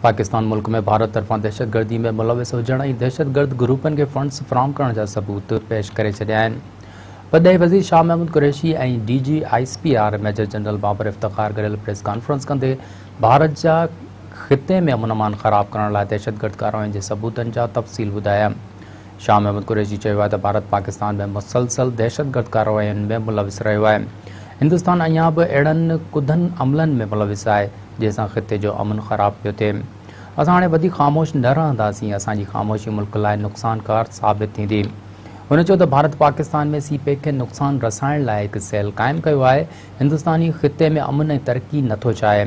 पाकिस्तान मुल्क में भारत तरफान दहशतगर्दी में मुलविस हुजण ऐं दहशतगर्द ग्रुपनि खे फंड्स फराहम करण जा सबूत पेश करे छॾिया आहिनि। वॾे वज़ीर शाह महमूद कुरैशी ऐं DG ISPR मेजर जनरल बाबर इफ्तिखार गॾियल प्रेस कॉन्फ्रेंस कंदे भारत जा ख़िते में अमन अमान ख़राब करण लाइ दहशतगर्द कार्रवाइयुनि जे सबूतनि जा तफ़सील ॿुधाया। शाह महमूद कुरैशी चयो आहे त भारत पाकिस्तान में मुसलसल दहशतगर्द कार्रवाइयुनि में मुलविस रहियो आहे। हिंदुस्तान अञा बि अहिड़नि कुधनि अमलनि में मुलविस आहे जंहिंसां ख़िते जो अमन ख़राब पियो थिए। असां हाणे वधीक ख़ामोश न रहंदासीं, असांजी ख़ामोशी मुल्क लाइ नुक़सानकार साबित थींदी। हुन चयो त भारत पाकिस्तान में सीपेक खे नुक़सान रसाइण लाइ हिकु सेल क़ाइमु कयो आहे। हिंदुस्तानी ख़िते में अमन ऐं तरक़ी नथो चाहे।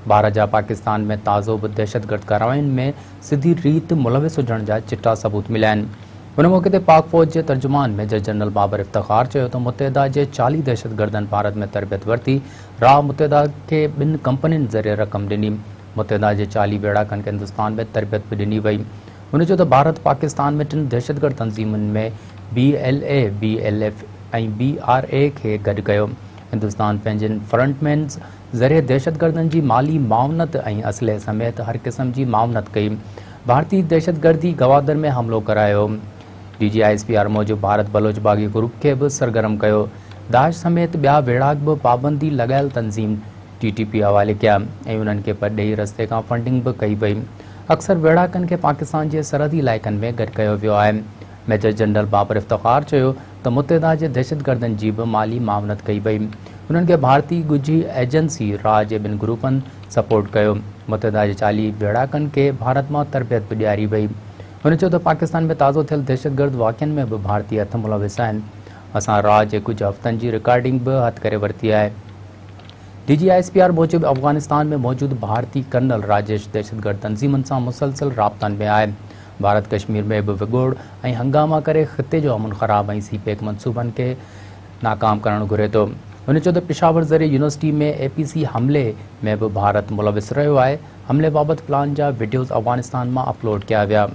भारत जा पाकिस्तान में ताज़ो बि दहशतगर्द कार्रवाइयुनि में सिधी रीति मुलविस हुजण जा चिटा सबूत मिलिया आहिनि। हुन मौक़े ते पाक फ़ौज जे तर्जुमान मेजर जनरल बाबर इफ्तिखार चयो त मुतहिदा जे 40 दहशतगर्दनि भारत में तरबियत वरिती। राह मुतहिदा खे 2 कंपनियुनि ज़रिए रक़म ॾिनी। मुतहिदा जे 40 बेड़ाकनि खे हिंदुस्तान में तरबियत बि ॾिनी वई। हुन चयो त भारत पाकिस्तान में 3 दहशतगर्द तंज़ीमुनि में BLA, BLF ऐं BRA खे गॾु कयो। हिंदुस्तान पंहिंजनि फ्रंटमैन्स ज़रिए दहशतगर्दनि जी माली मावनत ऐं असले समेत हर क़िस्म जी मावनत कई। भारतीय दहशतगर्दी गवादर में हमिलो करायो। DG ISPR मूजिबि भारत बलोच बाग़ी ग्रुप खे बि सरगर्म कयो। दाश समेत ॿिया वेड़ाक बि पाबंदी लॻायल तंज़ीम TTP हवाले कया ऐं उन्हनि खे परॾेही रस्ते खां फंडिंग बि कई वई। अक्सर वेड़ाकनि खे पाकिस्तान जे सरहदी इलाइक़नि में गॾु कयो वियो आहे। मेजर जनरल बाबर इफ्तिखार चयो त मुतहिदा जे दहशतगर्दनि जी बि माली मावनत कई वई। उन्हनि खे भारतीय ॻुझी एजेंसी राह जे 2 ग्रुपनि सपोर्ट कयो। मुतहिदा जे 40 वेड़ाकनि खे भारत मां तरबियत बि ॾियारी वई। हुन चयो त पाकिस्तान में ताज़ो थियल दहशतगर्द वाक़िअनि में बि भारतीय हथ मुलविस आहिनि। असां राह जे कुझु हफ़्तनि जी रिकॉर्डिंग बि हथु करे वरिती आहे। DG ISPR मूजिबि अफ़गानिस्तान में मौजूदु भारतीय कर्नल राजेश दहशतगर्द तंज़ीमुनि सां मुसलसल राब्तनि में आहे। भारत कश्मीर में बि विगोड़ ऐं हंगामा करे ख़िते जो अमन ख़राब ऐं सीपेक मनसूबनि खे नाकाम करणु घुरे थो। हुन चयो त पेशावर ज़रिए यूनिवर्सिटी में APC हमले में बि भारत मुलविस रहियो आहे। हमले बाबति प्लान जा वीडियोज़ अफ़गानिस्तान मां अपलोड कया विया।